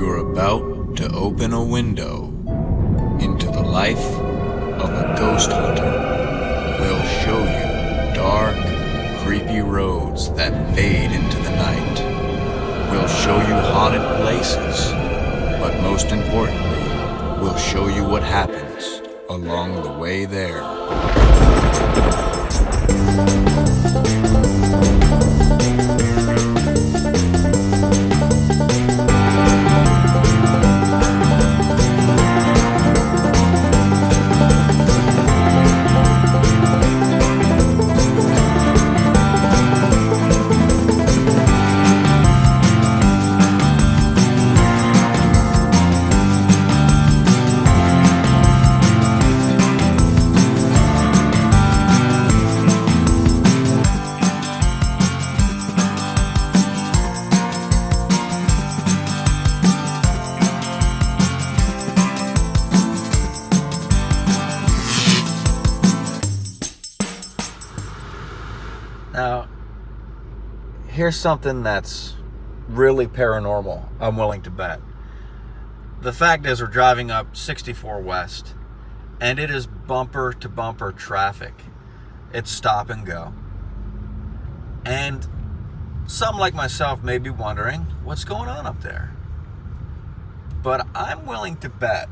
You're about to open a window into the life of a ghost hunter. We'll show you dark, creepy roads that fade into the night. We'll show you haunted places, but most importantly, we'll show you what happens along the way there. Now, here's something that's really paranormal, I'm willing to bet. The fact is, we're driving up 64 West, and it is bumper-to-bumper traffic. It's stop and go. And some like myself may be wondering, what's going on up there? But I'm willing to bet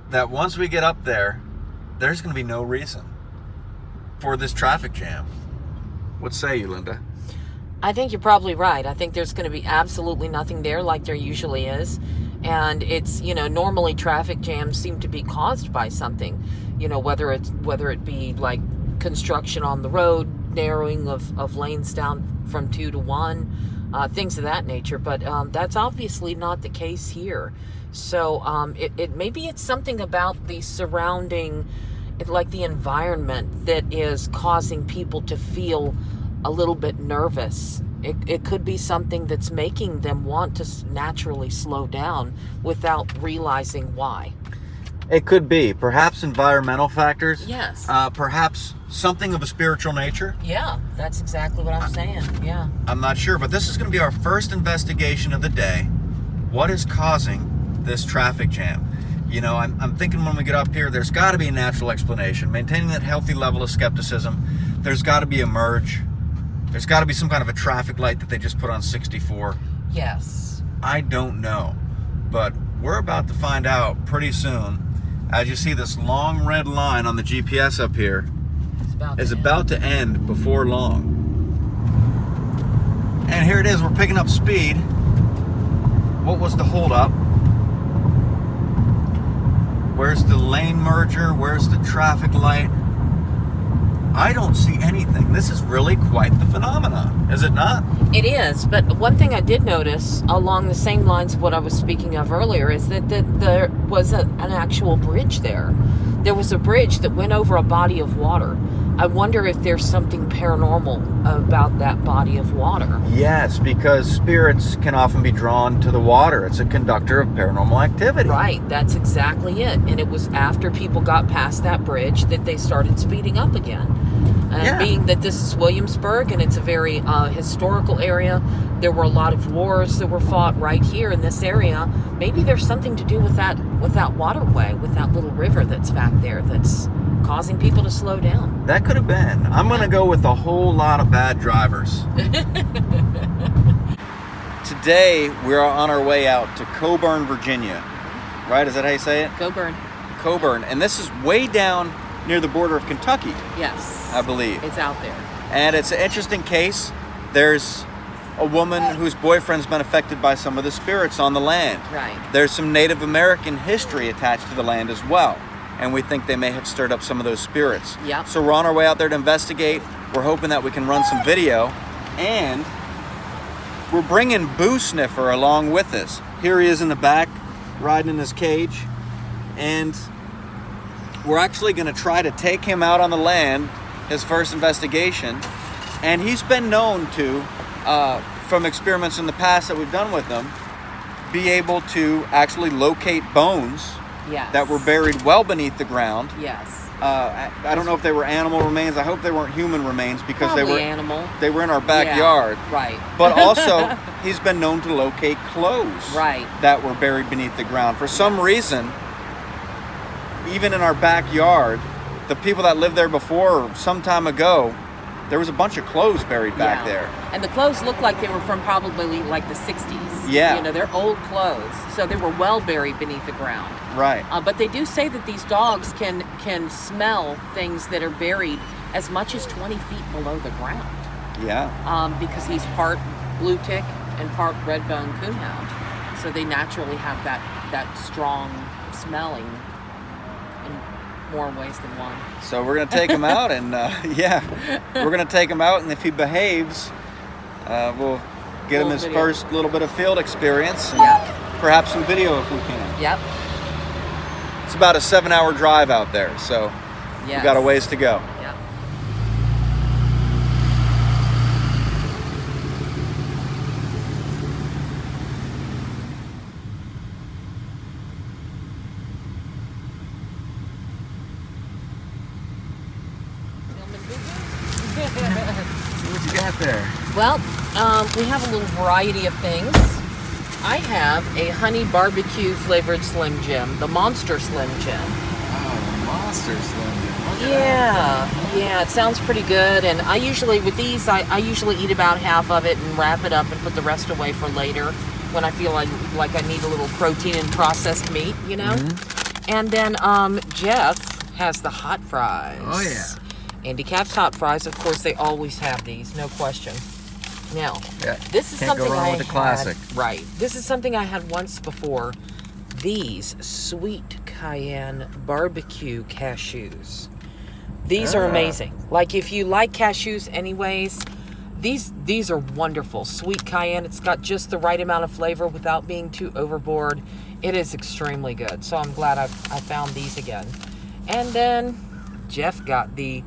that once we get up there, there's going to be no reason for this traffic jam. What say you, Linda? I think you're probably right. I think there's going to be absolutely nothing there like there usually is. And it's, normally traffic jams seem to be caused by something, whether it be like construction on the road, narrowing of lanes down from 2 to 1, things of that nature. But that's obviously not the case here. So maybe it's something about the surrounding, like the environment, that is causing people to feel a little bit nervous. It could be something that's making them want to naturally slow down without realizing why. It could be. Perhaps environmental factors. Yes. Perhaps something of a spiritual nature. Yeah, that's exactly what I'm saying. Yeah. I'm not sure, but this is going to be our first investigation of the day. What is causing this traffic jam? I'm thinking when we get up here, there's got to be a natural explanation. Maintaining that healthy level of skepticism, there's got to be a merge. There's got to be some kind of a traffic light that they just put on 64. Yes. I don't know, but we're about to find out pretty soon. As you see, this long red line on the GPS up here is about to end before long. And here it is, we're picking up speed. What was the holdup? Where's the lane merger? Where's the traffic light? I don't see anything. This is really quite the phenomenon, is it not? It is, but one thing I did notice along the same lines of what I was speaking of earlier is that there was an actual bridge there. There was a bridge that went over a body of water. I wonder if there's something paranormal about that body of water. Yes, because spirits can often be drawn to the water. It's a conductor of paranormal activity. Right, that's exactly it. And it was after people got past that bridge that they started speeding up again. And being that this is Williamsburg and it's a very historical area, there were a lot of wars that were fought right here in this area. Maybe there's something to do with that waterway, with that little river that's back there that's causing people to slow down. That could have been. I'm going to go with a whole lot of bad drivers. Today, we're on our way out to Coburn, Virginia. Right? Is that how you say it? Coburn. Coburn. And this is way down near the border of Kentucky. Yes. I believe. It's out there. And it's an interesting case. There's a woman whose boyfriend's been affected by some of the spirits on the land. Right. There's some Native American history attached to the land as well. And we think they may have stirred up some of those spirits. Yep. So we're on our way out there to investigate. We're hoping that we can run some video. And we're bringing Boo Sniffer along with us. Here he is in the back, riding in his cage. And we're actually going to try to take him out on the land, his first investigation. And he's been known to, from experiments in the past that we've done with him, be able to actually locate bones Yes. that were buried well beneath the ground. Yes. I don't know if they were animal remains. I hope they weren't human remains because Probably animal. they were in our backyard. Yeah, right. But also, he's been known to locate clothes Right. that were buried beneath the ground. For some reason, even in our backyard, the people that lived there before, some time ago, there was a bunch of clothes buried back there. And the clothes looked like they were from probably like the 60s. Yeah. You know, they're old clothes. So they were well buried beneath the ground. Right. But they do say that these dogs can smell things that are buried as much as 20 feet below the ground. Yeah. Because he's part blue tick and part red-bone coonhound. So they naturally have that strong smelling in more ways than one. So we're going to take him out and, we're going to take him out, and if he behaves, we'll get him his first little bit of field experience. And perhaps some video if we can. Yep. It's about a 7-hour drive out there, so we've got a ways to go. Yep. What you got there? Well, we have a little variety of things. I have a honey barbecue flavored Slim Jim, the Monster Slim Jim. Oh, Monster Slim Jim. Look at Yeah, it sounds pretty good. And I usually, with these, I usually eat about half of it and wrap it up and put the rest away for later when I feel like I need a little protein and processed meat, you know? Mm-hmm. And then Jeff has the hot fries. Oh, yeah. Andy Cap's hot fries, of course, they always have these, no question. Now, this is Can't something go wrong I with the classic. Right. This is something I had once before. These sweet cayenne barbecue cashews. These are amazing. Like, if you like cashews anyways, these are wonderful. Sweet cayenne. It's got just the right amount of flavor without being too overboard. It is extremely good. So I'm glad I found these again. And then Jeff got the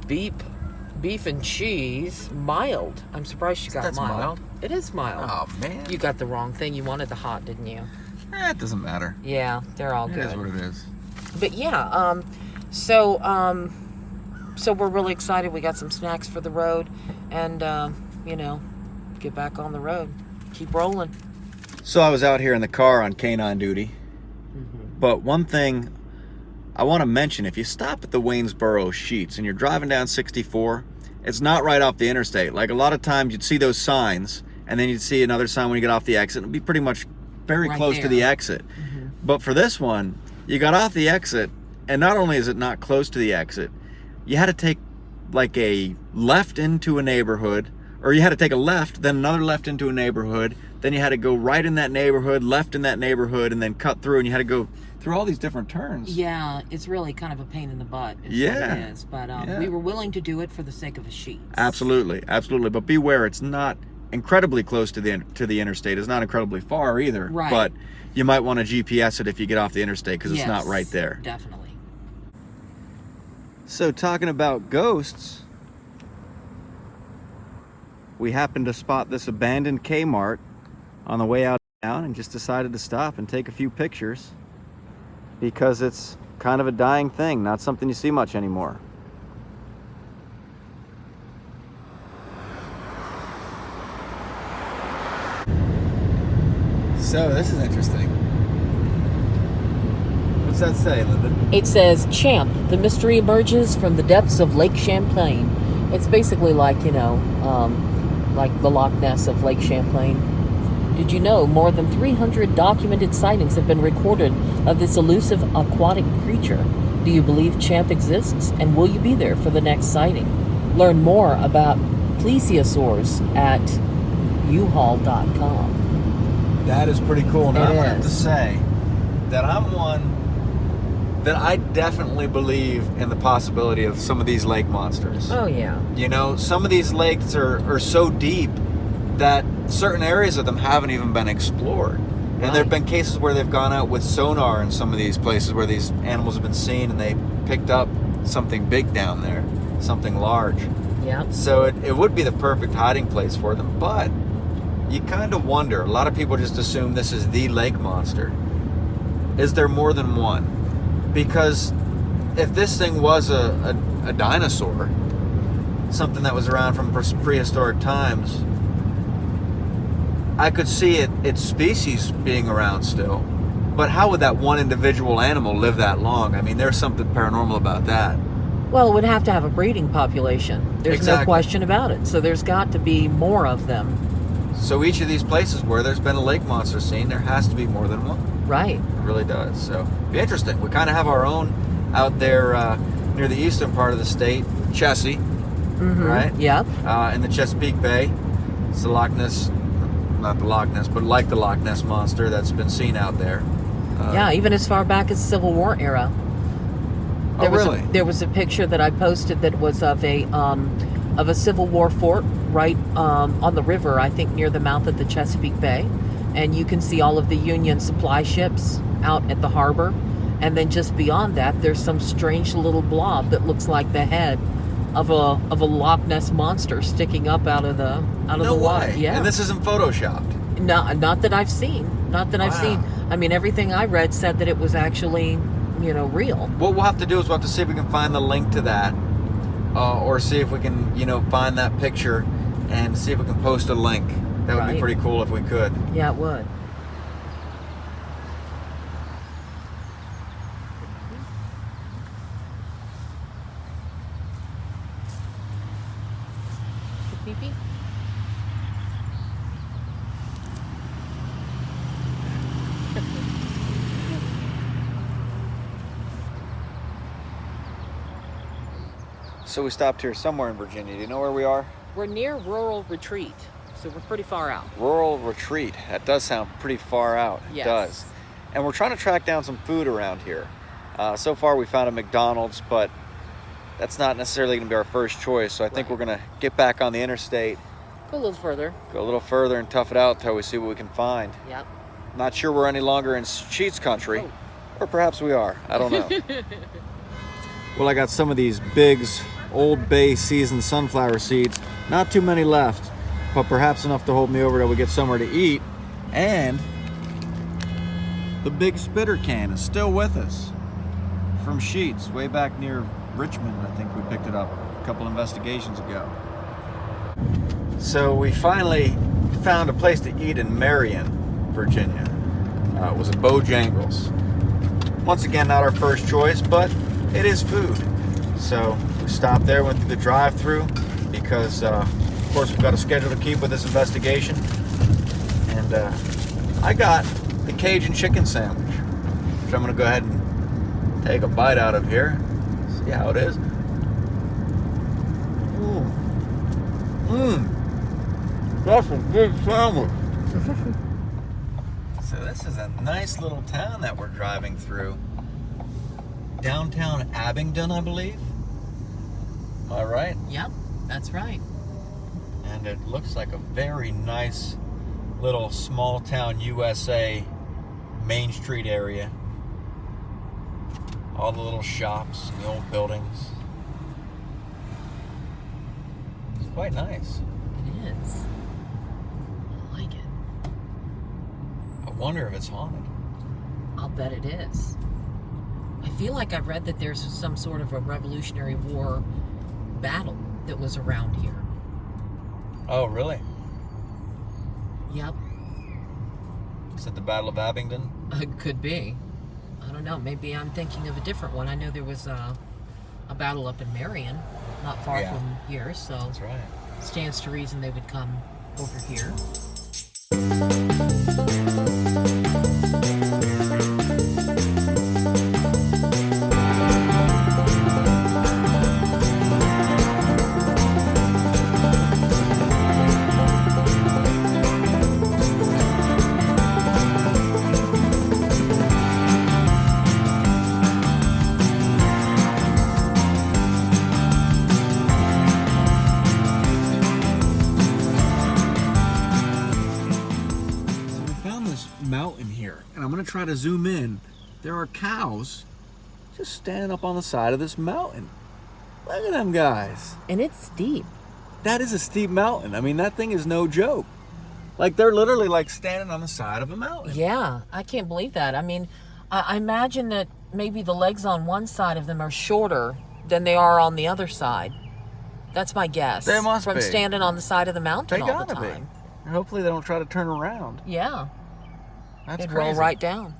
beef and cheese mild. I'm surprised you got That's mild. It is mild. Oh, man. You got the wrong thing. You wanted the hot, didn't you? It doesn't matter. Yeah, they're all good. It is what it is. But yeah, so we're really excited. We got some snacks for the road, and get back on the road, keep rolling. So I was out here in the car on canine duty, but one thing I want to mention: if you stop at the Waynesboro Sheetz and you're driving down 64, it's not right off the interstate. Like, a lot of times you'd see those signs, and then you'd see another sign when you get off the exit. It'd be pretty much very Right close there. to the exit. But for this one, you got off the exit, and not only is it not close to the exit, you had to take like a left into a neighborhood, or you had to take a left, then another left into a neighborhood, then you had to go right in that neighborhood, left in that neighborhood, and then cut through, and you had to go through all these different turns. Yeah, it's really kind of a pain in the butt. Is what it is. But we were willing to do it for the sake of a Sheetz. Absolutely, absolutely. But beware, it's not incredibly close to the interstate. It's not incredibly far either. Right. But you might want to GPS it if you get off the interstate, because it's not right there. Definitely. So, talking about ghosts, we happened to spot this abandoned Kmart on the way out of town and just decided to stop and take a few pictures because it's kind of a dying thing, not something you see much anymore. So, this is interesting. What's that say, Linda? It says, Champ, the mystery emerges from the depths of Lake Champlain. It's basically like, like the Loch Ness of Lake Champlain. Did you know more than 300 documented sightings have been recorded of this elusive aquatic creature? Do you believe Champ exists? And will you be there for the next sighting? Learn more about plesiosaurs at uhaul.com. That is pretty cool. Now, It I have is. to say that I'm one that I definitely believe in the possibility of some of these lake monsters. Oh, yeah. You know, some of these lakes are so deep that certain areas of them haven't even been explored. And there have been cases where they've gone out with sonar in some of these places where these animals have been seen, and they picked up something big down there, something large. Yeah. So it would be the perfect hiding place for them, but you kind of wonder. A lot of people just assume this is the lake monster. Is there more than one? Because if this thing was a dinosaur, something that was around from prehistoric times, I could see its species being around still. But how would that one individual animal live that long? I mean, there's something paranormal about that. Well, it would have to have a breeding population. There's Exactly. no question about it. So there's got to be more of them. So each of these places where there's been a lake monster seen, there has to be more than one. Right. It really does. So it'd be interesting. We kind of have our own out there near the eastern part of the state, Chessie, right? Yep. In the Chesapeake Bay. It's the Loch Ness, not the Loch Ness, but like the Loch Ness monster that's been seen out there. Yeah, even as far back as Civil War era. Oh, really? There was a picture that I posted that was of a Civil War fort right on the river, I think near the mouth of the Chesapeake Bay. And you can see all of the Union supply ships out at the harbor. And then just beyond that, there's some strange little blob that looks like the head of a Loch Ness monster sticking up out of the water. Way. Yeah. And this isn't photoshopped. No, not that I've seen. Not that I've seen. I mean, everything I read said that it was actually, real. What we'll have to do is we'll have to see if we can find the link to that, or see if we can, find that picture and see if we can post a link. That would be pretty cool if we could. Yeah, it would. Beep. So we stopped here somewhere in Virginia. Do you know where we are? We're near Rural Retreat, so we're pretty far out. Rural Retreat. That does sound pretty far out. It Yes. does. And we're trying to track down some food around here. So far we found a McDonald's, but that's not necessarily going to be our first choice. So I think we're going to get back on the interstate, Go a little further. go a little further and tough it out until we see what we can find. Yep. Not sure we're any longer in Sheetz country, Oh. or perhaps we are. I don't know. Well, I got some of these Biggs Old Bay seasoned sunflower seeds. Not too many left, but perhaps enough to hold me over till we get somewhere to eat. And the big spitter can is still with us from Sheetz, way back near Richmond. I think we picked it up a couple investigations ago. So we finally found a place to eat in Marion, Virginia. It was a Bojangles. Once again, not our first choice, but it is food. So we stopped there, went through the drive-thru because, of course, we've got a schedule to keep with this investigation. And I got the Cajun chicken sandwich, which I'm going to go ahead and take a bite out of here. See how it is. That's a good sandwich. So this is a nice little town that we're driving through. Downtown Abingdon, I believe. Am I right? Yep, that's right. And it looks like a very nice little small town USA Main Street area. All the little shops and the old buildings. It's quite nice. It is. I like it. I wonder if it's haunted. I'll bet it is. I feel like I read that there's some sort of a Revolutionary War battle that was around here. Oh, really? Yep. Is it the Battle of Abingdon? It could be. I don't know. Maybe I'm thinking of a different one. I know there was a battle up in Marion, not far from here, so That's right. stands to reason they would come over here. Mountain here, and I'm going to try to zoom in. There are cows just standing up on the side of this mountain. Look at them guys. And it's steep. That is a steep mountain. I mean, that thing is no joke. Like, they're literally like standing on the side of a mountain. Yeah, I can't believe that. I mean, I imagine that maybe the legs on one side of them are shorter than they are on the other side. That's my guess. They must from be. standing on the side of the mountain They all the gotta be. time. And hopefully they don't try to turn around. Yeah. That's It'd crazy. roll right down.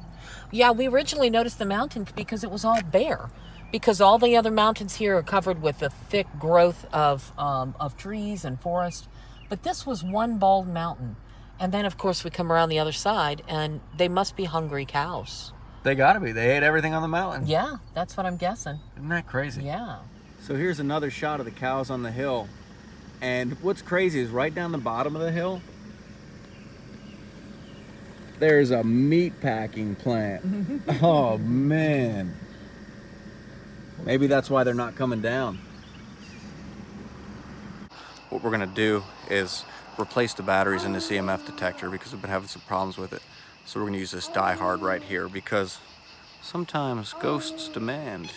Yeah, we originally noticed the mountain because it was all bare. Because all the other mountains here are covered with a thick growth of trees and forest. But this was one bald mountain. And then, of course, we come around the other side, and they must be hungry cows. They gotta be. They ate everything on the mountain. Yeah, that's what I'm guessing. Isn't that crazy? Yeah. So here's another shot of the cows on the hill. And what's crazy is right down the bottom of the hill, there's a meatpacking plant. Oh, man. Maybe that's why they're not coming down. What we're gonna do is replace the batteries in this EMF detector because we've been having some problems with it. So we're gonna use this Die Hard right here because sometimes ghosts demand.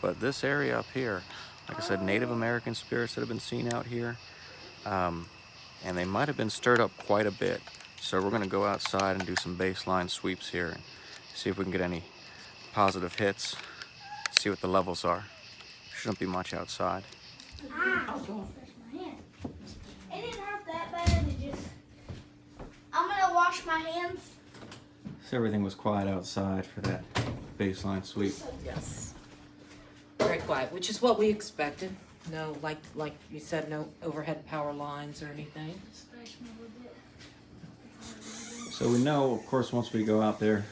But this area up here, like I said, Native American spirits that have been seen out here, and they might have been stirred up quite a bit. So we're gonna go outside and do some baseline sweeps here and see if we can get any positive hits, see what the levels are. Shouldn't be much outside. It didn't hurt that bad. I'm gonna wash my hands. So everything was quiet outside for that baseline sweep. Yes. Very quiet, which is what we expected. No, like you said, no overhead power lines or anything. So we know, of course, once we go out there,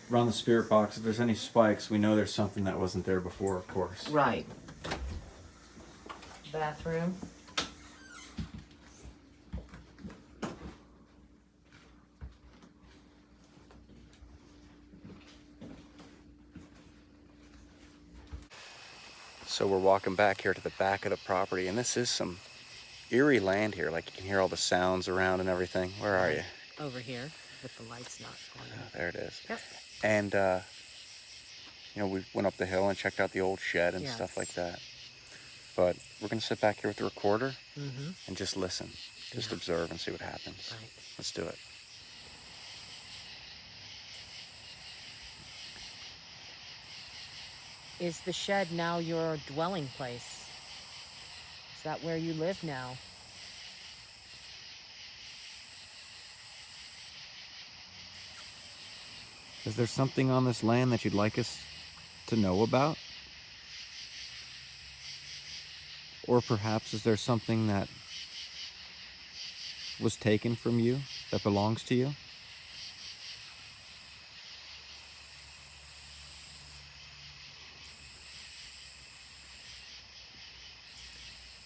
run the spirit box, if there's any spikes, we know there's something that wasn't there before, of course. Right. Bathroom. So we're walking back here to the back of the property, and this is some eerie land here. Like, you can hear all the sounds around and everything. Where are you? Over here, with the lights not on. Oh, there it is. Yep. And, you know, we went up the hill and checked out the old shed and stuff like that. But we're going to sit back here with the recorder and just listen. Just observe and see what happens. Right. Let's do it. Is the shed now your dwelling place? Is that where you live now? Is there something on this land that you'd like us to know about? Or perhaps is there something that was taken from you that belongs to you?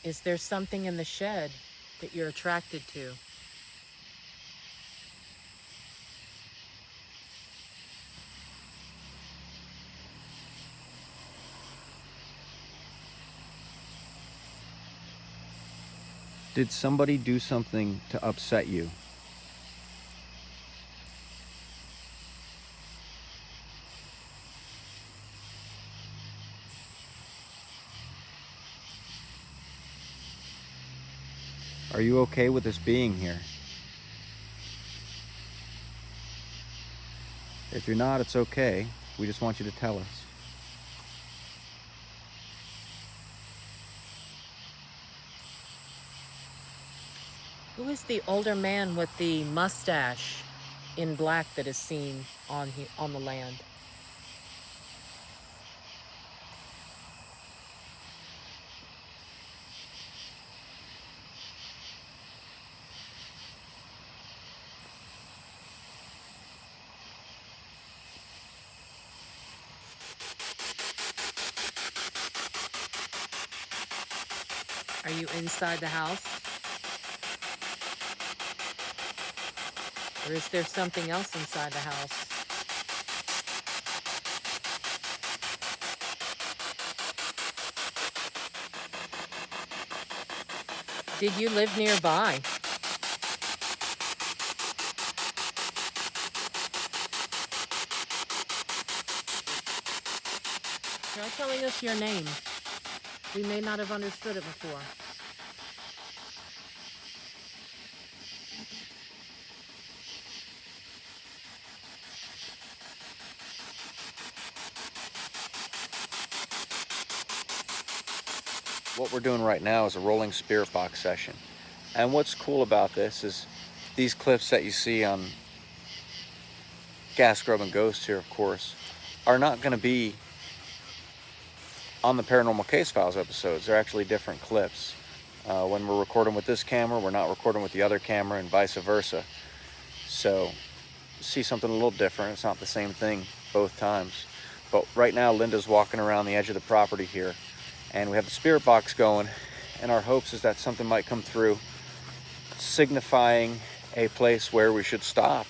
Is there something in the shed that you're attracted to? Did somebody do something to upset you? Are you okay with us being here? If you're not, it's okay. We just want you to tell us. Who is the older man with the mustache in black that is seen on the land? Are you inside the house? Or is there something else inside the house? Did you live nearby? Try telling us your name. We may not have understood it before. What we're doing right now is a rolling spirit box session. And what's cool about this is these clips that you see on Gas, Grub, and Ghost here, of course, are not going to be on the Paranormal Case Files episodes. They're actually different clips. When we're recording with this camera, we're not recording with the other camera, and vice versa. So, see something a little different. It's not the same thing both times. But right now, Linda's walking around the edge of the property here, and we have the spirit box going, and our hopes is that something might come through, signifying a place where we should stop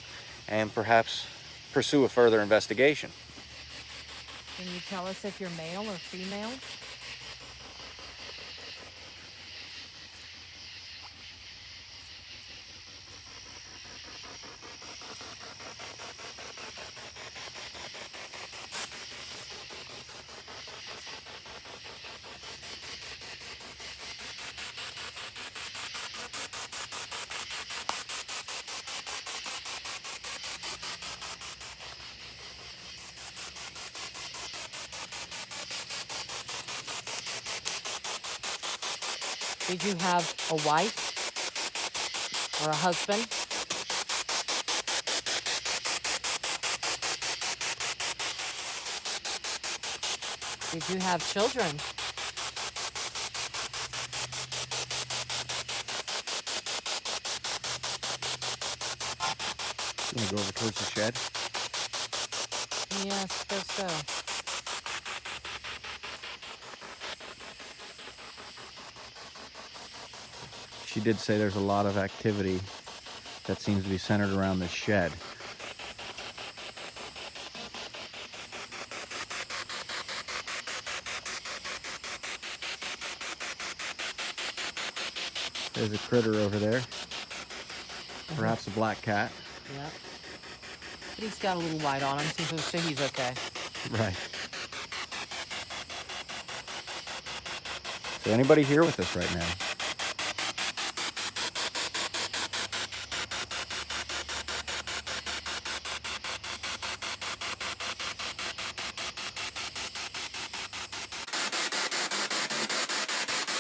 and perhaps pursue a further investigation. Can you tell us if you're male or female? Did you have a wife or a husband? Did you have children? You want to go over towards the shed? Yes, I suppose so. She did say there's a lot of activity that seems to be centered around this shed. There's a critter over there. Perhaps a black cat. Yep. But he's got a little light on him, so he's okay. Right. Is there anybody here with us right now?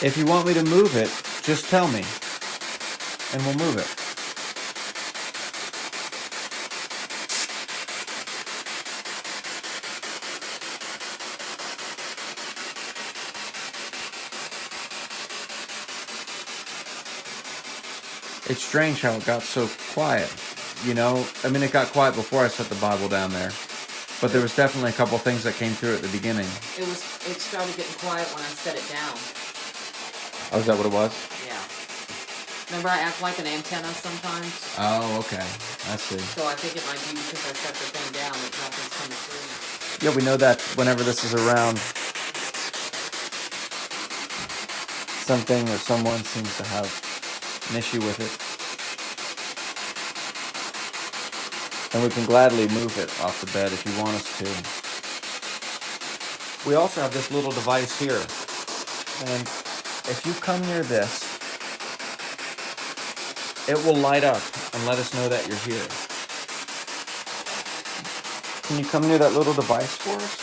If you want me to move it, just tell me, and we'll move it. It's strange how it got so quiet, you know? I mean, it got quiet before I set the Bible down there, but there was definitely a couple things that came through at the beginning. It started getting quiet when I set it down. Oh, is that what it was? Yeah. Remember I act like an antenna sometimes? Oh, okay. I see. So I think it might be because I set the thing down that nothing's coming through. Yeah, we know that whenever this is around, something or someone seems to have an issue with it. And we can gladly move it off the bed if you want us to. We also have this little device here. And if you come near this, it will light up and let us know that you're here. Can you come near that little device for us?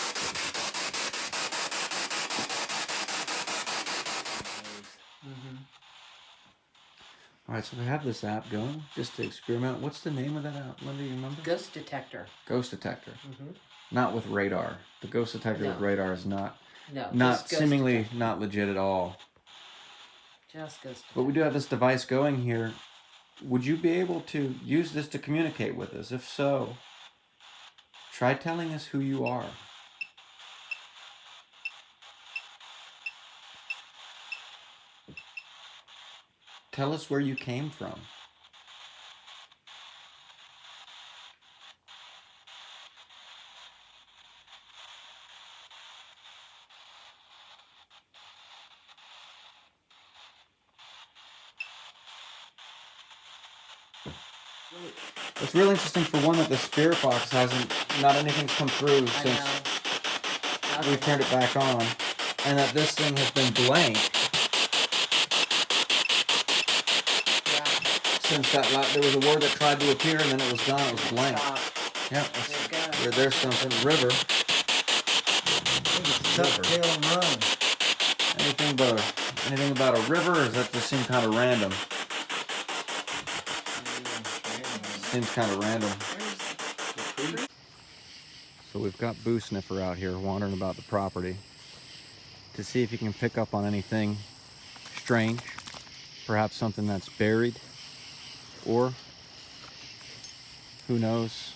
All right, so we have this app going just to experiment. What's the name of that app? Linda, you remember? Ghost detector. Ghost detector. Mm-hmm. Not with radar. The ghost detector with radar is not just seemingly detector. not legit at all. Just ghost detector. But we do have this device going here. Would you be able to use this to communicate with us? If so, try telling us who you are. Tell us where you came from. It's really interesting for one that the spirit box not anything's come through since we've turned it back on, and that this thing has been blank since there was a word that tried to appear and then it was gone. It was blank. Yeah, there's something. River. Tuck tail and run. Anything but Anything about a river, or does that just seem kind of random? Seems kind of random. So we've got Boo Sniffer out here wandering about the property to see if he can pick up on anything strange, perhaps something that's buried, or who knows,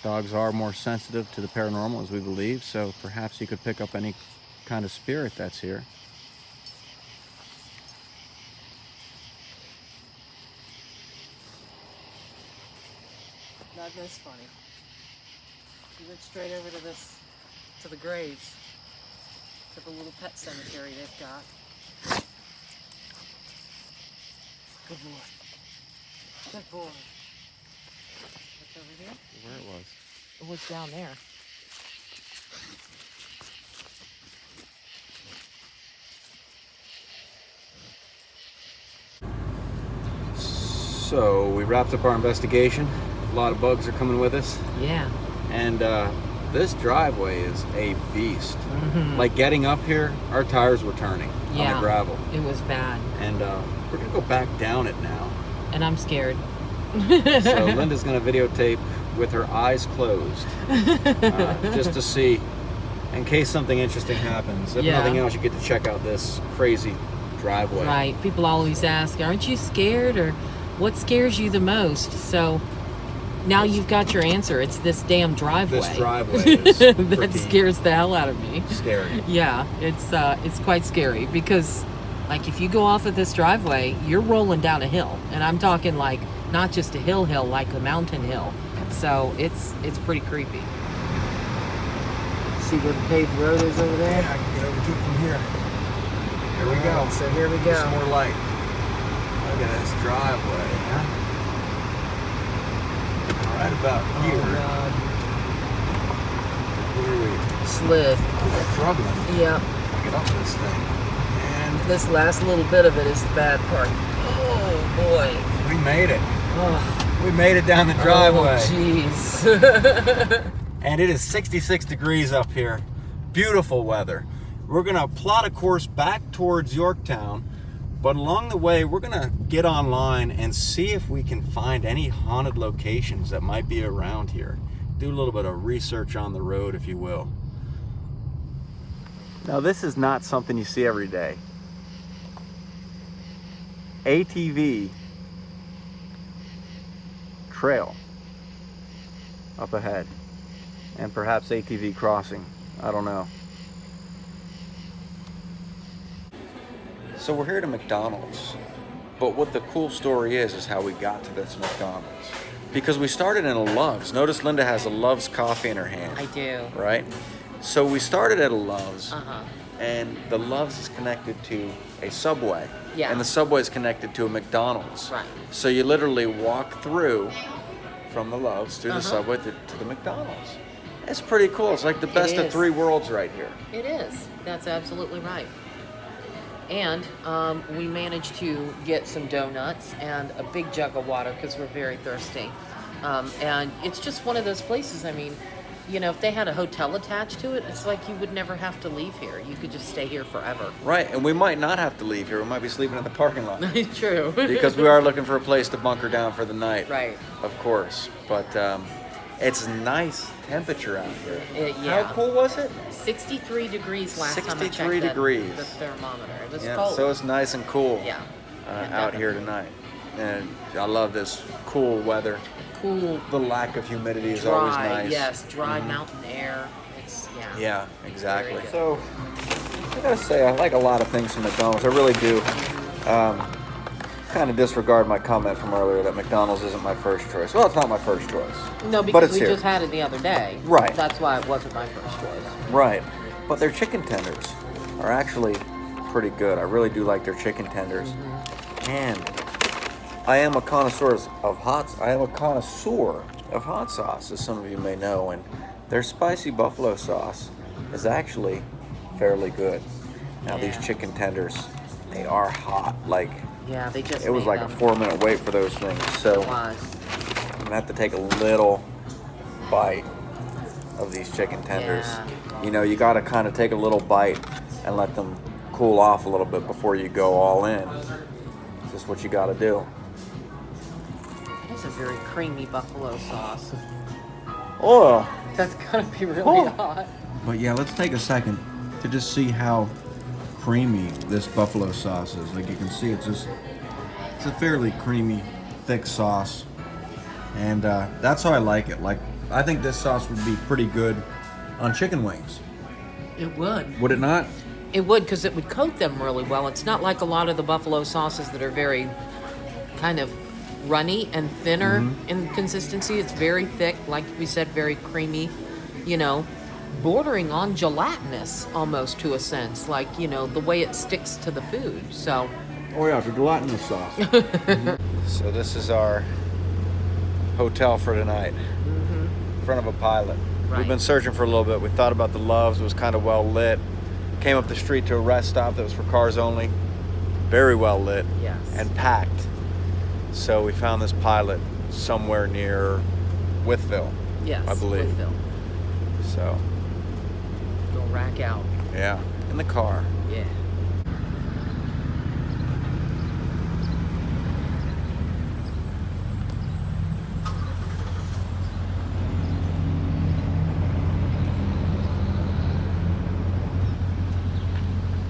dogs are more sensitive to the paranormal as we believe, so perhaps he could pick up any kind of spirit that's here. Not this funny. He went straight over to the graves, to the little pet cemetery they've got. Good boy. Good boy. What's over here? Where it was? It was down there. So we wrapped up our investigation. A lot of bugs are coming with us. Yeah. And this driveway is a beast. Like getting up here, our tires were turning on the gravel. It was bad. And we're gonna go back down it now. And I'm scared. So Linda's gonna videotape with her eyes closed, just to see, in case something interesting happens. If nothing else, you get to check out this crazy driveway. Right. People always ask, aren't you scared, or what scares you the most? So now you've got your answer. It's this damn driveway. This driveway is that scares the hell out of me. Scary. Yeah, it's quite scary because, like, if you go off of this driveway, you're rolling down a hill, and I'm talking like not just a hill, like a mountain hill. So it's pretty creepy. See where the paved road is over there? Yeah, I can get over to it from here. Here we go. So here we go. Some more light. Look at this driveway. Right about here. Oh, God. Where are we? Slid. We're struggling. Yeah. to get up this thing. And This last little bit of it is the bad part. Oh, boy. we made it. Oh. We made it down the driveway. Oh, jeez. And it is 66 degrees up here. Beautiful weather. We're gonna plot a course back towards Yorktown, but along the way, we're gonna get online and see if we can find any haunted locations that might be around here. Do a little bit of research on the road, if you will. Now, this is not something you see every day. ATV trail up ahead, and perhaps ATV crossing. I don't know. So we're here at a McDonald's, but what the cool story is how we got to this McDonald's. Because we started in a Love's. Notice Linda has a Love's coffee in her hand. I do. Right? So we started at a Love's, Uh-huh. and the Love's is connected to a Subway. Yeah. And the Subway is connected to a McDonald's. Right. So you literally walk through from the Love's through the Uh-huh. Subway to the McDonald's. It's pretty cool. It's like the best of is. three worlds right here. It is. That's absolutely right. And we managed to get some donuts and a big jug of water because we're very thirsty. And it's just one of those places, I mean, you know, if they had a hotel attached to it, it's like you would never have to leave here. You could just stay here forever. Right, and we might not have to leave here. We might be sleeping in the parking lot. True. Because we are looking for a place to bunker down for the night. Right. Of course. But it's nice temperature out here. Yeah. How cool was it? 63 degrees last time I checked 63 degrees. the thermometer. It was Yeah, cold. so it's nice and cool Yeah. out here tonight. And I love this cool weather. Cool. The lack of humidity is Dry, always nice. yes, dry mountain air. It's, Yeah, exactly. Very good. So, I gotta say, I like a lot of things from McDonald's. I really do. Kind of disregard my comment from earlier that McDonald's isn't my first choice. Well, it's not my first choice. No, But because it's we here. just had it the other day. Right. That's why it wasn't my first choice. Right. But their chicken tenders are actually pretty good. I really do like their chicken tenders. And I am a connoisseur of hot sauce, as some of you may know, and their spicy buffalo sauce is actually fairly good. Now these chicken tenders, they are hot. Like, Yeah, they just it was made like them. a 4-minute wait for those things. So It was. I'm gonna have to take a little bite of these chicken tenders. Yeah. You know, you gotta kind of take a little bite and let them cool off a little bit before you go all in. It's just what you got to do. It is a very creamy buffalo sauce. Oh, That's gonna be really hot. but yeah, let's take a second to just see how creamy this buffalo sauce is. Like you can see, it's a fairly creamy, thick sauce, and that's how I like it. Like I think this sauce would be pretty good on chicken wings. It would. Would it not? It would, because it would coat them really well. It's not like a lot of the buffalo sauces that are very kind of runny and thinner in consistency. It's very thick, like we said, very creamy, bordering on gelatinous almost to a sense, like, the way it sticks to the food. So. Oh yeah, it's a gelatinous sauce. So this is our hotel for tonight, in front of a pilot. Right. We've been searching for a little bit. We thought about the Loves. It was kind of well lit. Came up the street to a rest stop that was for cars only. Very well lit. Yes. And packed. So we found this pilot somewhere near Wytheville. Yes, I believe. Wytheville. So, Go rack out. yeah, in the car. Yeah.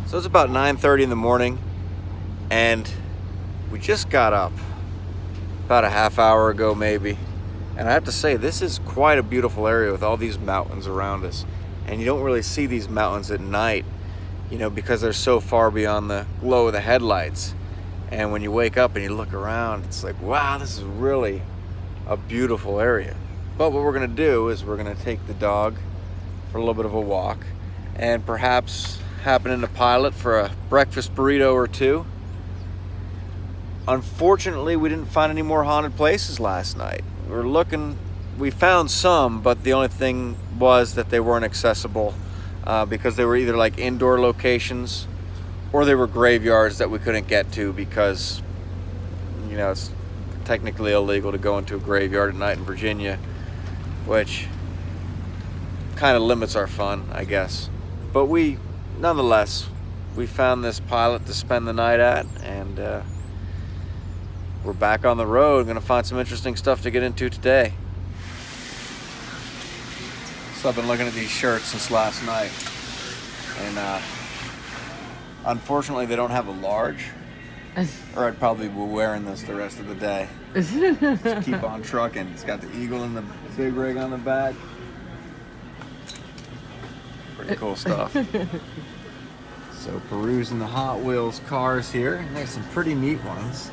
So it's about 9:30 in the morning, and we just got up about a half hour ago maybe. And I have to say, this is quite a beautiful area with all these mountains around us. And you don't really see these mountains at night, because they're so far beyond the glow of the headlights. And when you wake up and you look around, it's like, wow, this is really a beautiful area. But what we're gonna do is we're gonna take the dog for a little bit of a walk, and perhaps happening to pilot for a breakfast burrito or two. Unfortunately, we didn't find any more haunted places last night. We found some, but the only thing was that they weren't accessible because they were either like indoor locations or they were graveyards that we couldn't get to because, it's technically illegal to go into a graveyard at night in Virginia, which kind of limits our fun, I guess. But nonetheless, we found this pilot to spend the night at, and we're back on the road. Gonna find some interesting stuff to get into today. So I've been looking at these shirts since last night, and unfortunately they don't have a large, or I'd probably be wearing this the rest of the day. Just keep on trucking. It's got the eagle and the big rig on the back. Pretty cool stuff. So perusing the Hot Wheels cars here, and there's some pretty neat ones,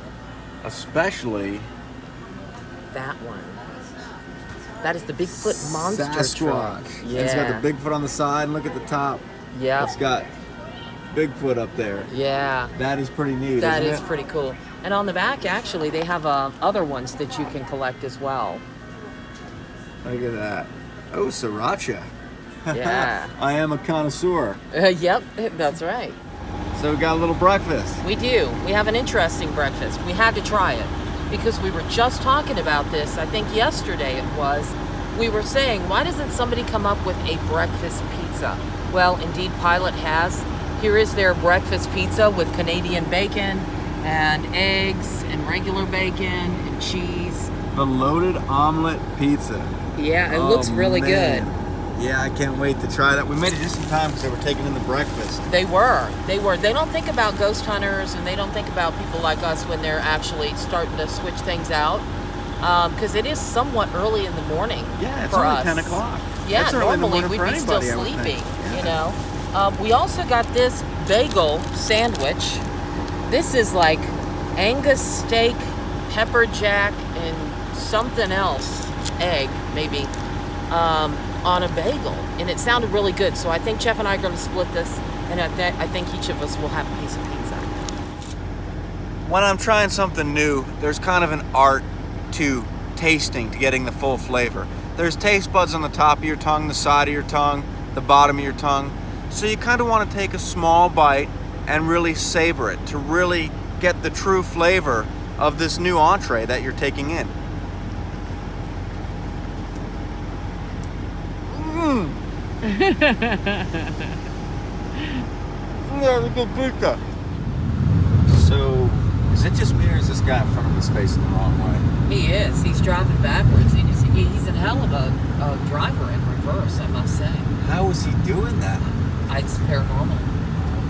especially That one. That is the Bigfoot monster Sasquatch. truck. And it's got the Bigfoot on the side, and look at the top. Yeah. It's got Bigfoot up there. Yeah. That is pretty neat. That isn't is it? pretty cool. And on the back, actually, they have other ones that you can collect as well. Look at that. Oh, sriracha. Yeah. I am a connoisseur. Yep, that's right. So we got a little breakfast. We do. We have an interesting breakfast. We had to try it because we were just talking about this. I think yesterday it was. We were saying, why doesn't somebody come up with a breakfast pizza? Well, indeed, Pilot has. Here is their breakfast pizza with Canadian bacon and eggs and regular bacon and cheese. The loaded omelet pizza. Yeah, it looks really good. Yeah, I can't wait to try that. We made it just in time because they were taking in the breakfast. They were. They don't think about ghost hunters, and they don't think about people like us when they're actually starting to switch things out. Because it is somewhat early in the morning. Yeah, it's for only us. 10 o'clock. Yeah, It's early in the normally morning we'd for be still anybody, I would think. sleeping, Yeah. We also got this bagel sandwich. This is like Angus steak, pepper jack, and something else, egg maybe, on a bagel. And it sounded really good. So I think Jeff and I are going to split this, and I think each of us will have a piece of pizza. When I'm trying something new, there's kind of an art to tasting, to getting the full flavor. There's taste buds on the top of your tongue, the side of your tongue, the bottom of your tongue. So you kind of want to take a small bite and really savor it, to really get the true flavor of this new entree that you're taking in. That's a good pizza. So, is it just me or is this guy in front of us facing the wrong way? He is. He's driving backwards. He's a hell of a driver in reverse, I must say. How is he doing that? It's paranormal.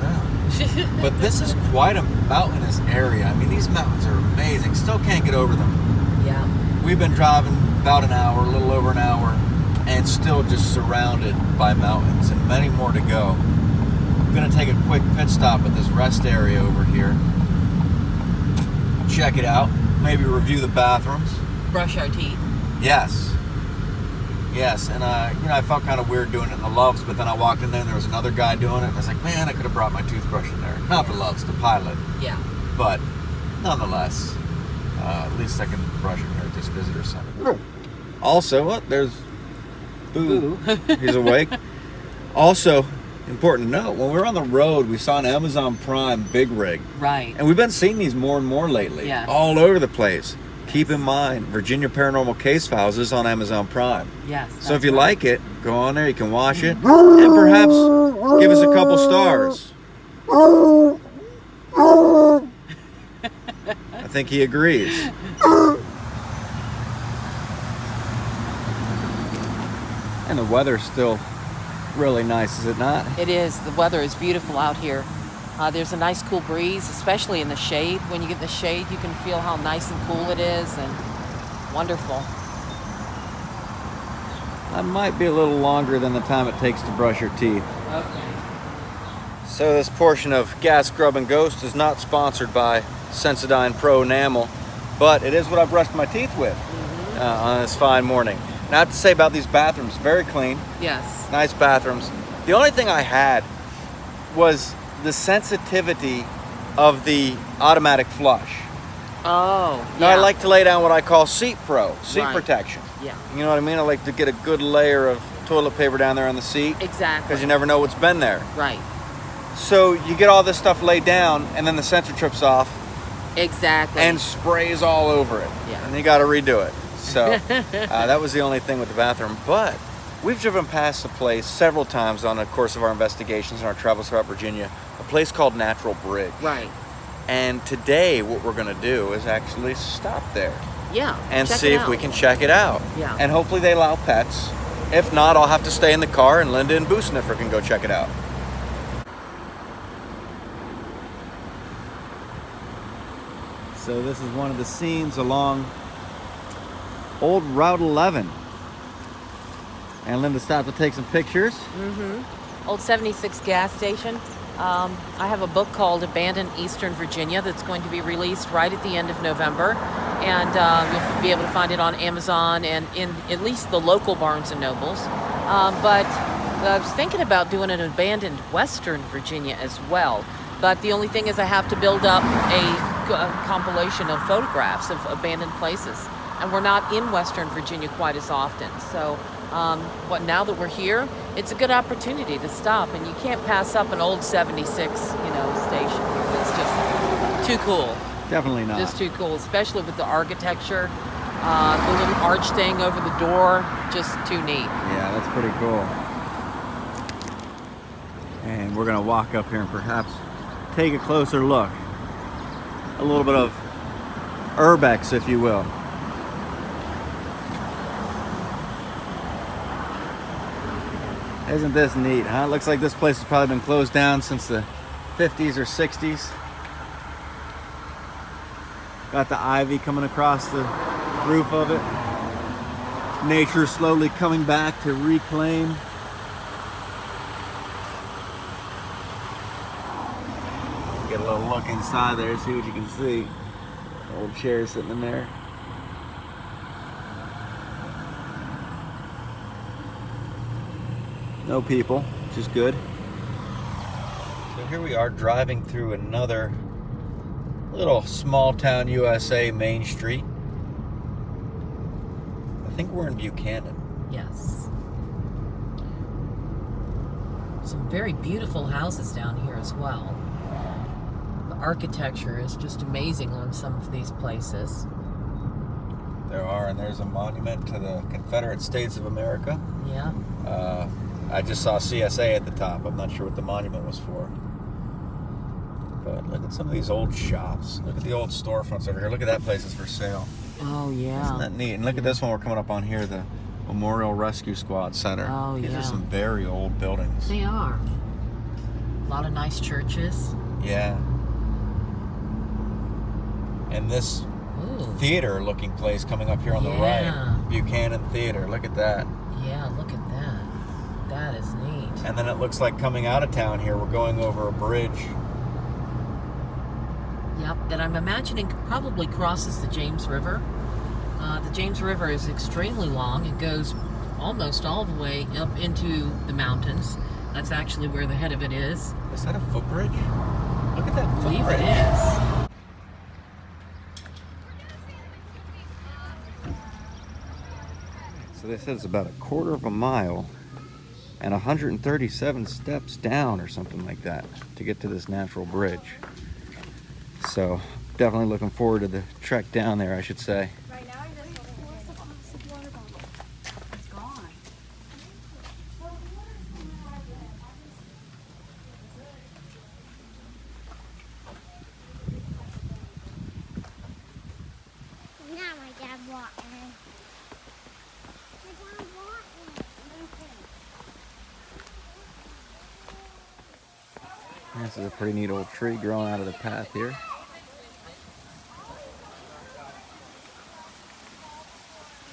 No. But this is quite a mountainous area. I mean, these mountains are amazing. Still can't get over them. Yeah. We've been driving about an hour, a little over an hour, and still just surrounded by mountains and many more to go. I'm going to take a quick pit stop at this rest area over here. Check it out. Maybe review the bathrooms. Brush our teeth. Yes. Yes, and I felt kind of weird doing it in the Loves, but then I walked in there and there was another guy doing it, and I was like, man, I could have brought my toothbrush in there. Not the Loves, the Pilot. Yeah. But nonetheless, at least I can brush in here at this visitor center. Also, there's Boo. He's awake. Also, important to note, when we were on the road, we saw an Amazon Prime big rig. Right. And we've been seeing these more and more lately. Yes. All over the place. Keep in mind, Virginia Paranormal Case Files is on Amazon Prime. Yes. So if you like it, go on there, you can watch it, and perhaps give us a couple stars. I think he agrees. And the weather's still really nice, is it not? It is. The weather is beautiful out here. There's a nice cool breeze, especially in the shade. When you get in the shade, you can feel how nice and cool it is, and wonderful. That might be a little longer than the time it takes to brush your teeth. Okay. So this portion of Gas, Grub, and Ghost is not sponsored by Sensodyne Pro Enamel, but it is what I brushed my teeth with on this fine morning. And I have to say about these bathrooms, very clean. Yes. Nice bathrooms. The only thing I had was the sensitivity of the automatic flush. Oh, Now yeah. I like to lay down what I call seat Right. protection. Yeah. You know what I mean? I like to get a good layer of toilet paper down there on the seat Exactly. because you never know what's been there. Right. So you get all this stuff laid down and then the sensor trips off Exactly. and sprays all over it. Yeah. And you got to redo it. So that was the only thing with the bathroom. But we've driven past the place several times on the course of our investigations and our travels throughout Virginia, a place called Natural Bridge. Right. And today what we're going to do is actually stop there Yeah. and check see it if we out. can check it out. Yeah. And hopefully they allow pets. If not, I'll have to stay in the car and Linda and Boo Sniffer can go check it out. So this is one of the scenes along Old Route 11. And Linda stopped to take some pictures. Old 76 gas station. I have a book called Abandoned Eastern Virginia that's going to be released right at the end of November. And you'll be able to find it on Amazon and in at least the local Barnes & Nobles. But I was thinking about doing an Abandoned Western Virginia as well. But the only thing is I have to build up a compilation of photographs of abandoned places. And we're not in Western Virginia quite as often. So now that we're here, it's a good opportunity to stop. And you can't pass up an old 76, station. It's just too cool. Definitely not. Just too cool, especially with the architecture. The little arch thing over the door, just too neat. Yeah, that's pretty cool. And we're gonna walk up here and perhaps take a closer look. A little bit of urbex, if you will. Isn't this neat, huh? It looks like this place has probably been closed down since the 50s or 60s. Got the ivy coming across the roof of it. Nature slowly coming back to reclaim. Get a little look inside there, see what you can see. Old chair sitting in there. No people, which is good. So here we are driving through another little small town USA main street. I think we're in Buchanan. Yes. Some very beautiful houses down here as well. The architecture is just amazing on some of these places. There are, and there's a monument to the Confederate States of America. Yeah. I just saw CSA at the top. I'm not sure what the monument was for. But look at some of these old shops. Look at the old storefronts over here. Look at that place is for sale. Oh, yeah. Isn't that neat? And look at this one we're coming up on here, the Memorial Rescue Squad Center. Oh, These yeah. are some very old buildings. They are. A lot of nice churches. Yeah. And this theater-looking place coming up here on the right, Buchanan Theater. Look at that. Yeah, look at that. That is neat. And then it looks like coming out of town here, we're going over a bridge. Yep, that I'm imagining probably crosses the James River. The James River is extremely long. It goes almost all the way up into the mountains. That's actually where the head of it is. Is that a footbridge? Look at that I believe footbridge. it is. So they said it's about a quarter of a mile and 137 steps down or something like that to get to this natural bridge. So definitely looking forward to the trek down there, I should say. Right now, you're just what's the plastic water bottle? It's gone. Now my dad walking. My dad walking. This is a pretty neat old tree growing out of the path here.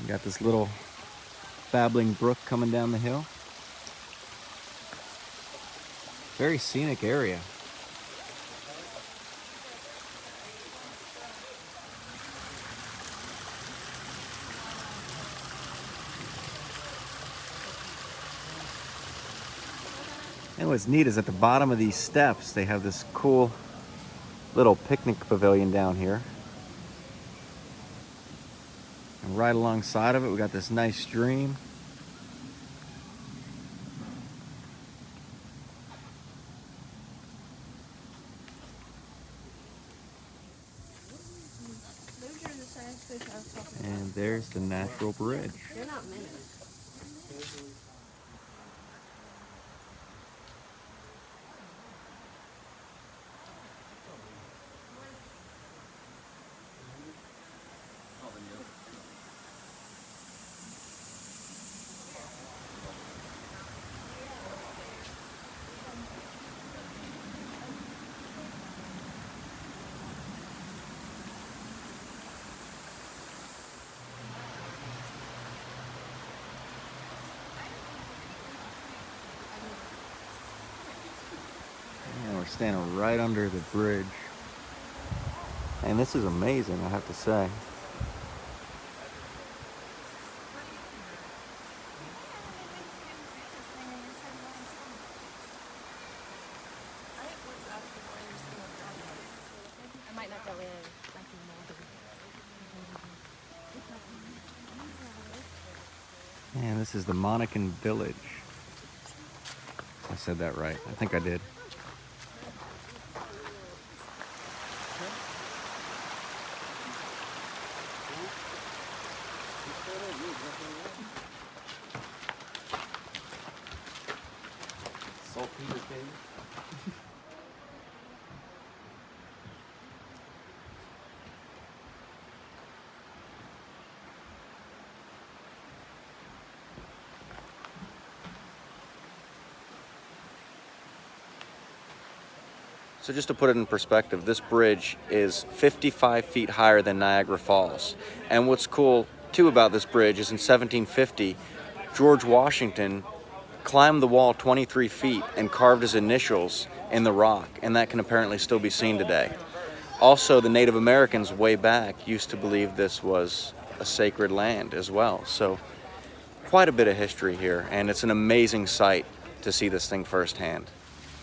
We got this little babbling brook coming down the hill. Very scenic area. And what's neat is at the bottom of these steps, they have this cool little picnic pavilion down here. And right alongside of it, we got this nice stream. And there's the natural bridge. They're not minutes. And we're standing right under the bridge. And this is amazing, I have to say. I might not go in. And this is the Monacan Village. I said that right. I think I did. Saltpeter cave. So just to put it in perspective, this bridge is 55 feet higher than Niagara Falls. And what's cool too about this bridge is in 1750, George Washington climbed the wall 23 feet and carved his initials in the rock, and that can apparently still be seen today. Also, the Native Americans way back used to believe this was a sacred land as well. So quite a bit of history here, and it's an amazing sight to see this thing firsthand.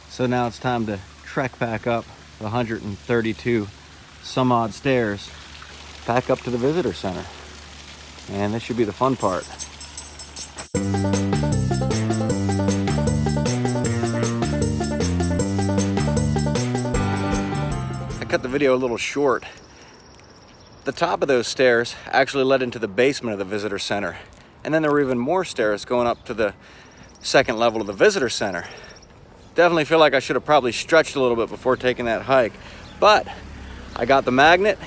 So now it's time to trek back up the 132 some odd stairs back up to the visitor center. And this should be the fun part. I cut the video a little short. The top of those stairs actually led into the basement of the visitor center. And then there were even more stairs going up to the second level of the visitor center. Definitely feel like I should have probably stretched a little bit before taking that hike, but I got the magnet,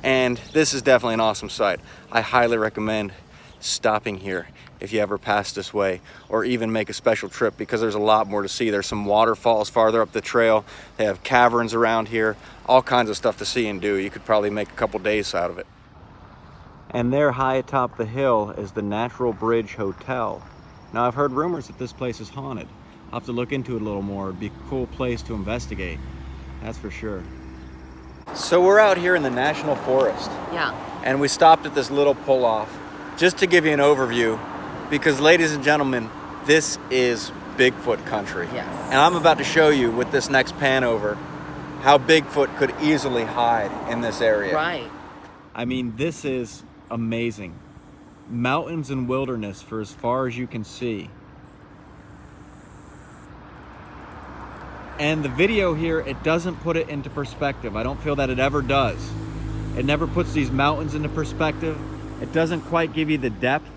and this is definitely an awesome site. I highly recommend stopping here if you ever pass this way, or even make a special trip, because there's a lot more to see. There's some waterfalls farther up the trail. They have caverns around here, all kinds of stuff to see and do. You could probably make a couple days out of it. And there, high atop the hill, is the Natural Bridge Hotel. Now, I've heard rumors that this place is haunted. I'll have to look into it a little more. It'd be a cool place to investigate, that's for sure. So we're out here in the National Forest. Yeah. And we stopped at this little pull-off just to give you an overview, because, ladies and gentlemen, this is Bigfoot country. Yes. And I'm about to show you with this next pan over how Bigfoot could easily hide in this area. Right. I mean, this is amazing. Mountains and wilderness for as far as you can see. And the video here, it doesn't put it into perspective. I don't feel that it ever does. It never puts these mountains into perspective. It doesn't quite give you the depth.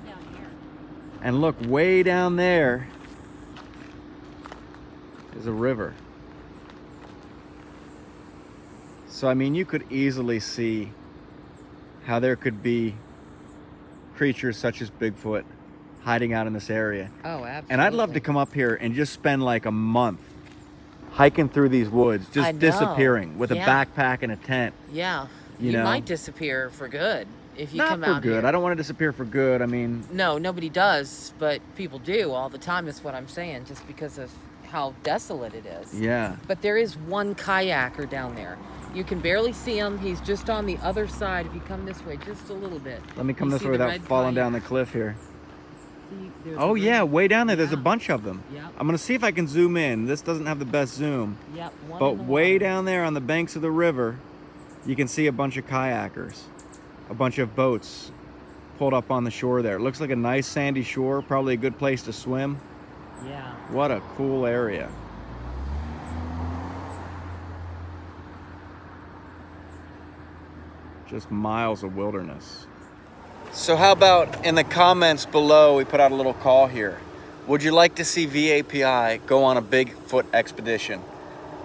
Down here. And look, way down there is a river. So, I mean, you could easily see how there could be creatures such as Bigfoot hiding out in this area. Oh, absolutely. And I'd love to come up here and just spend like a month hiking through these woods, I just know. disappearing with a Yeah. backpack and a tent. Yeah. You You know? might disappear for good if you Not come for out good. here. I don't want to disappear for good. I mean, No, nobody does, but people do all the time is what I'm saying, just because of how desolate it is. yeah. But there is one kayaker down there. You can barely see him. He's just on the other side. If you come this way just a little bit. Let me come You this see way the without red falling down the kayak? cliff here. See, there's Oh a yeah, red- way down there. There's a Yeah. bunch of them. Yep. I'm gonna see if I can zoom in. This doesn't have the best zoom. Yep. One But in the way water. down there on the banks of the river, you can see a bunch of kayakers, a bunch of boats pulled up on the shore there. It looks like a nice sandy shore, probably a good place to swim. Yeah. What a cool area. Just miles of wilderness. So how about in the comments below, we put out a little call here. Would you like to see VAPI go on a Bigfoot expedition?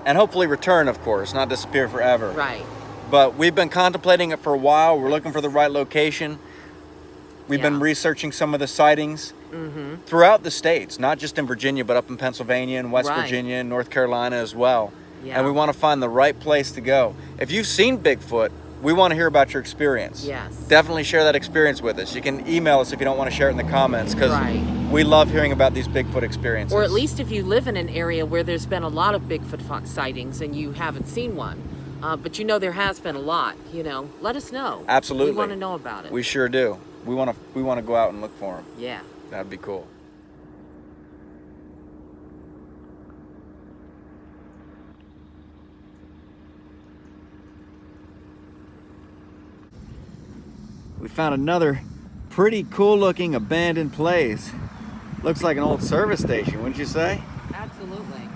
And hopefully return, of course, not disappear forever. Right. But we've been contemplating it for a while. We're looking for the right location. We've been Yeah. researching some of the sightings Mm-hmm. throughout the states, not just in Virginia, but up in Pennsylvania and West Right. Virginia and North Carolina as well. Yeah. And we want to find the right place to go. If you've seen Bigfoot, we want to hear about your experience. Yes. Definitely share that experience with us. You can email us if you don't want to share it in the comments, because Right. we love hearing about these Bigfoot experiences. Or at least if you live in an area where there's been a lot of Bigfoot sightings and you haven't seen one, but you know there has been a lot, you know, let us know. Absolutely. We want to know about it. We sure do. We want to go out and look for them. Yeah. That'd be cool. We found another pretty cool looking abandoned place. Looks like an old service station, wouldn't you say? Absolutely.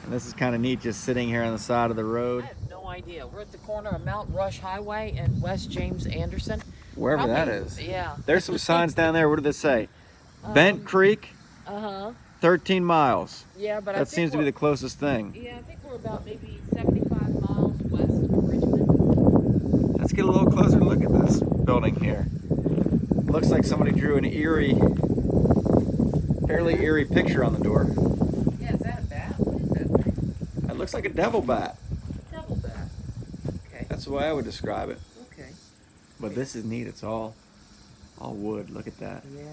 And this is kind of neat, just sitting here on the side of the I road. have no idea. We're at the corner of Mount Rush Highway and West James Anderson. Wherever that Probably- is. Yeah. There's some signs down there. What did they say? Bent Creek, Uh-huh. 13 miles. Yeah, but I That think seems to be we're- the closest thing. Yeah, I think we're about maybe 75 miles west of Richmond. Let's get a little closer look at this building here. Looks like somebody drew an fairly eerie picture on the door. Yeah, is that a bat? What is that thing? It looks like a devil bat. Devil bat. Okay. That's the way I would describe it. Okay. But this is neat. It's all wood. Look at that. Yeah.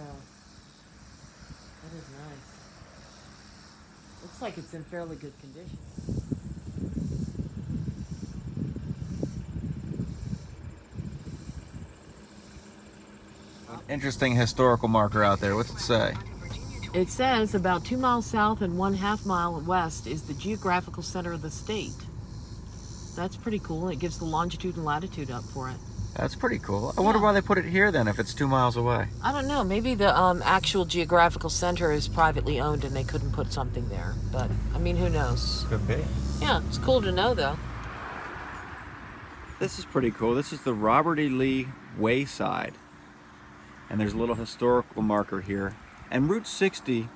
That is nice. Looks like it's in fairly good condition. Interesting historical marker out there. What's it say? It says about 2 miles south and 1/2 mile west is the geographical center of the state. That's pretty cool. It gives the longitude and latitude up for it. That's pretty cool. I wonder why they put it here then if it's 2 miles away. I don't know. Maybe the actual geographical center is privately owned and they couldn't put something there. But, I mean, who knows? Could be. Yeah, it's cool to know, though. This is pretty cool. This is the Robert E. Lee Wayside. And there's a little historical marker here. And Route 60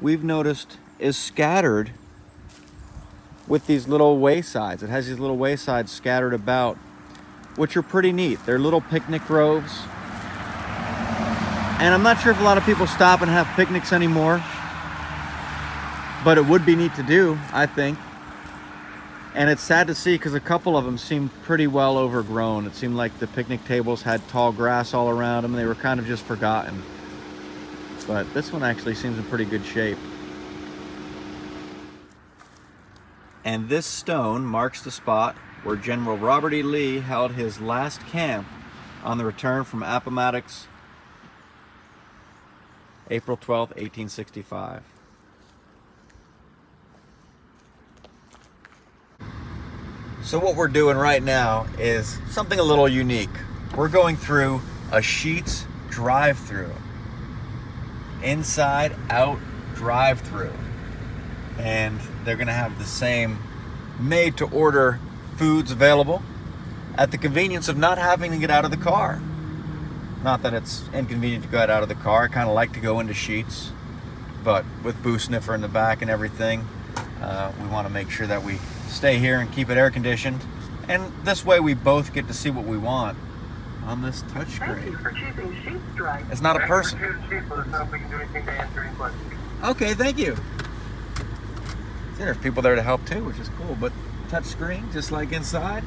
we've noticed is scattered with these little waysides. It has these little waysides scattered about, which are pretty neat. They're little picnic groves. And I'm not sure if a lot of people stop and have picnics anymore, but it would be neat to do, I think. And it's sad to see because a couple of them seemed pretty well overgrown. It seemed like the picnic tables had tall grass all around them. They were kind of just forgotten. But this one actually seems in pretty good shape. And this stone marks the spot where General Robert E. Lee held his last camp on the return from Appomattox, April 12, 1865. So what we're doing right now is something a little unique. We're going through a Sheetz DriveThru. Inside out drive-through. And they're gonna have the same made to order foods available at the convenience of not having to get out of the car. Not that it's inconvenient to get out of the car. I kind of like to go into Sheetz, but with Boo Sniffer in the back and everything, we want to make sure that we stay here and keep it air conditioned. And this way we both get to see what we want on this touchscreen. Thank you for choosing Sheetz Drive. It's not a person. Okay, thank you. There's people there to help too, which is cool, but touch screen, just like inside.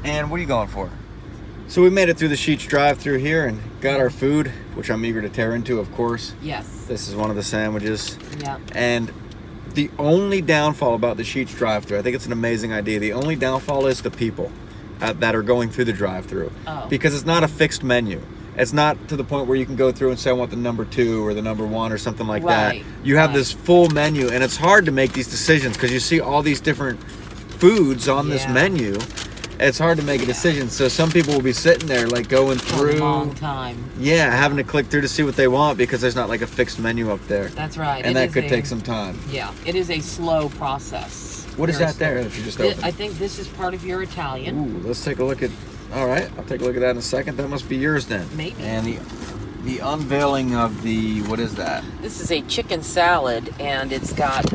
And what are you going for? So we made it through the Sheetz DriveThru here and got our food, which I'm eager to tear into, of course. Yes. This is one of the sandwiches. Yeah. And the only downfall about the Sheetz DriveThru, I think it's an amazing idea, the only downfall is the people that are going through the drive-thru. Oh. Because it's not a fixed menu. It's not to the point where you can go through and say, I want the number 2 or the number 1 or something like that. You have this full menu, and it's hard to make these decisions because you see all these different foods on this menu. It's hard to make a decision. So some people will be sitting there like going through. For a long time. Yeah, having to click through to see what they want because there's not like a fixed menu up there. That's right. And that could take some time. Yeah, it is a slow process. What is that there that you just opened? I think this is part of your Italian. Ooh, let's take a look at. All right, I'll take a look at that in a second. That must be yours then. Maybe. And the unveiling of the, what is that? This is a chicken salad, and it's got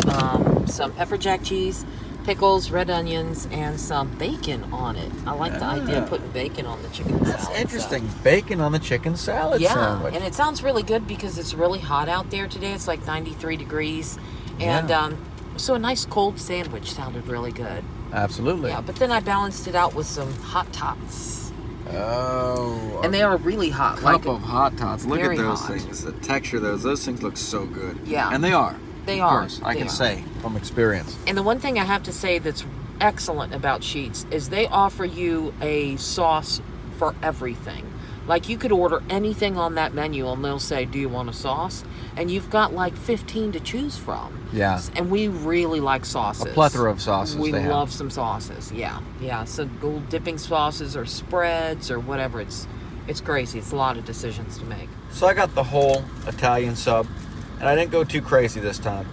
some pepper jack cheese, pickles, red onions, and some bacon on it. I like the idea of putting bacon on the chicken salad. That's interesting. Bacon on the chicken salad sandwich. And it sounds really good because it's really hot out there today. It's like 93 degrees. And so a nice cold sandwich sounded really good. Absolutely. Yeah, but then I balanced it out with some hot tots. Oh. And they are really hot. Cup of hot tots. Look at those hot. things. The texture of those things look so good. Yeah. And they are. They of are. Course, I can say from experience. And the one thing I have to say that's excellent about Sheetz is they offer you a sauce for everything. Like you could order anything on that menu and they'll say, do you want a sauce? And you've got like 15 to choose from. Yeah. And we really like sauces. A plethora of sauces. We love some sauces. Yeah. Yeah. So little dipping sauces or spreads or whatever. It's crazy. It's a lot of decisions to make. So I got the whole Italian sub, and I didn't go too crazy this time.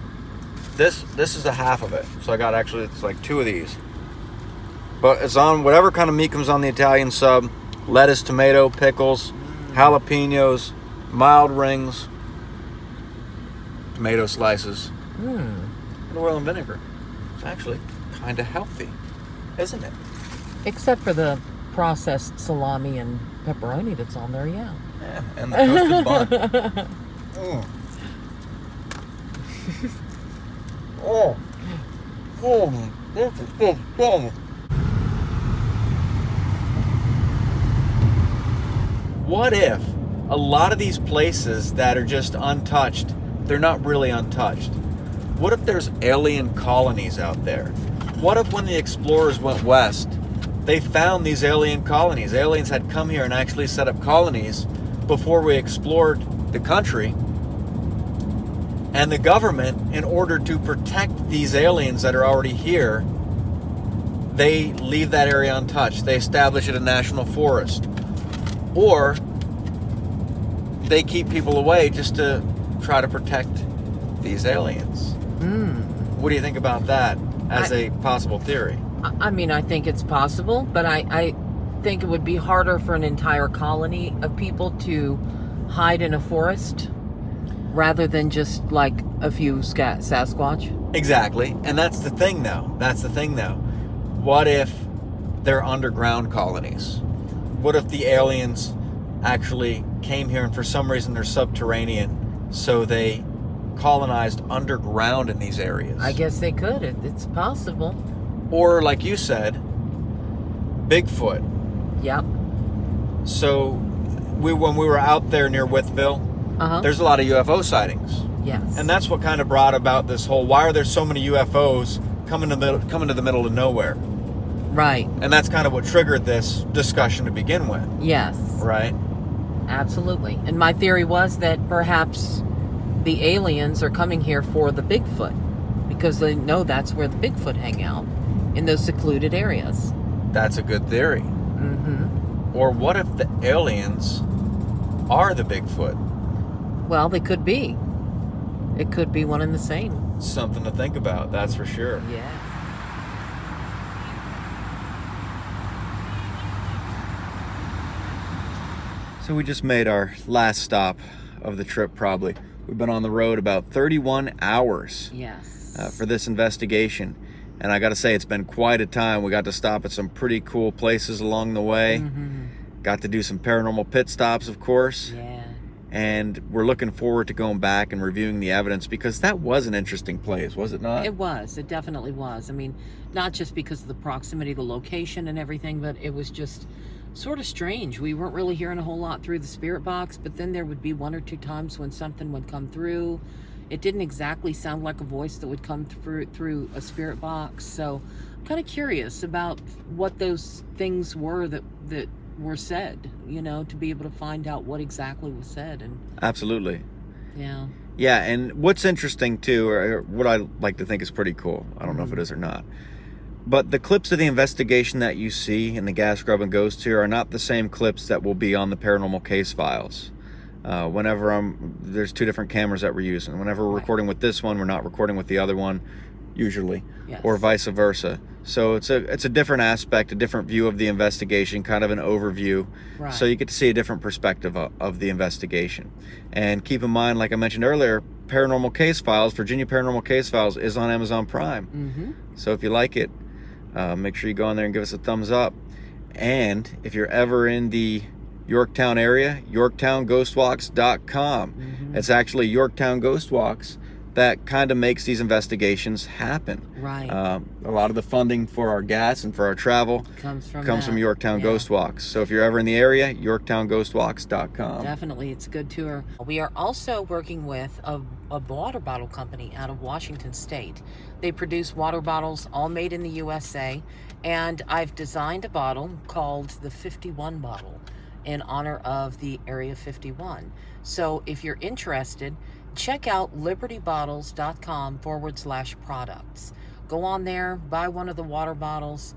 This is a half of it. So I got it's like 2 of these. But it's on whatever kind of meat comes on the Italian sub. Lettuce, tomato, pickles, jalapenos, mild rings, tomato slices, and oil and vinegar. It's actually kind of healthy, isn't it? Except for the processed salami and pepperoni that's on there, yeah. Yeah, and the toasted bun. This is good. What if a lot of these places that are just untouched, they're not really untouched? What if there's alien colonies out there? What if when the explorers went west, they found these alien colonies? Aliens had come here and actually set up colonies before we explored the country. And the government, in order to protect these aliens that are already here, they leave that area untouched. They establish it a national forest. Or they keep people away just to try to protect these aliens. What do you think about that as a possible theory? I mean, I think it's possible, but I think it would be harder for an entire colony of people to hide in a forest rather than just like a few Sasquatch. Exactly. And that's the thing, though. What if they're underground colonies? What if the aliens actually came here and for some reason they're subterranean, so they colonized underground in these areas? I guess they could. It's possible. Or, like you said, Bigfoot. Yep. So, when we were out there near Withville, there's a lot of UFO sightings. Yes. And that's what kind of brought about this whole, why are there so many UFOs coming to the middle of nowhere? Right. And that's kind of what triggered this discussion to begin with. Yes. Right? Absolutely. And my theory was that perhaps the aliens are coming here for the Bigfoot, because they know that's where the Bigfoot hang out, in those secluded areas. That's a good theory. Mm-hmm. Or what if the aliens are the Bigfoot? Well, they could be. It could be one and the same. Something to think about, that's for sure. Yeah. So we just made our last stop of the trip, probably. We've been on the road about 31 hours Yes. for this investigation. And I got to say, it's been quite a time. We got to stop at some pretty cool places along the way. Mm-hmm. Got to do some paranormal pit stops, of course. Yeah. And we're looking forward to going back and reviewing the evidence, because that was an interesting place, was it not? It was. It definitely was. I mean, not just because of the proximity, the location and everything, but it was just sort of strange. We weren't really hearing a whole lot through the spirit box, but then there would be one or two times when something would come through. It didn't exactly sound like a voice that would come through a spirit box. So I'm kind of curious about what those things were that were said, you know, to be able to find out what exactly was said. And Absolutely. yeah. Yeah, and what's interesting too, or what I like to think is pretty cool, I don't know if it is or not, but the clips of the investigation that you see in the Gas, Grub, and Ghost here are not the same clips that will be on the Paranormal Case Files. There's two different cameras that we're using. Whenever we're recording with this one, we're not recording with the other one, usually, Yes. or vice versa. So it's a different aspect, a different view of the investigation, kind of an overview. Right. So you get to see a different perspective of the investigation. And keep in mind, like I mentioned earlier, Paranormal Case Files, Virginia Paranormal Case Files, is on Amazon Prime. Mm-hmm. So if you like it, make sure you go on there and give us a thumbs up. And if you're ever in the Yorktown area, YorktownGhostWalks.com. Mm-hmm. It's actually Yorktown Ghost Walks that kind of makes these investigations happen. Right. A lot of the funding for our gas and for our travel comes from Yorktown Yeah. Ghost Walks. So if you're ever in the area, YorktownGhostWalks.com. Definitely, it's a good tour. We are also working with a water bottle company out of Washington State. They produce water bottles all made in the USA, and I've designed a bottle called the 51 bottle in honor of the Area 51. So if you're interested, check out libertybottles.com/products. Go on there, buy one of the water bottles,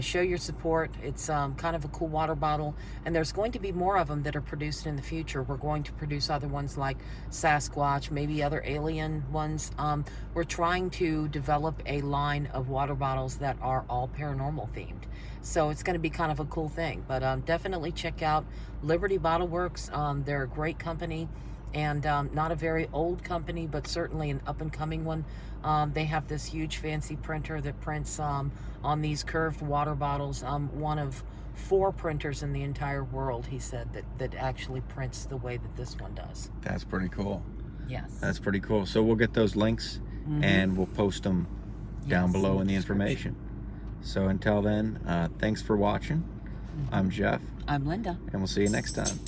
show your support. It's kind of a cool water bottle, and there's going to be more of them that are produced in the future. We're going to produce other ones like Sasquatch, maybe other alien ones. We're trying to develop a line of water bottles that are all paranormal themed. So it's going to be kind of a cool thing. But definitely check out Liberty Bottle Works. They're a great company, and not a very old company, but certainly an up-and-coming one. They have this huge fancy printer that prints on these curved water bottles. One of 4 printers in the entire world, he said, that actually prints the way that this one does. That's pretty cool. Yes. That's pretty cool. So we'll get those links and we'll post them down below in the information. So until then, thanks for watching. I'm Jeff. I'm Linda. And we'll see you next time.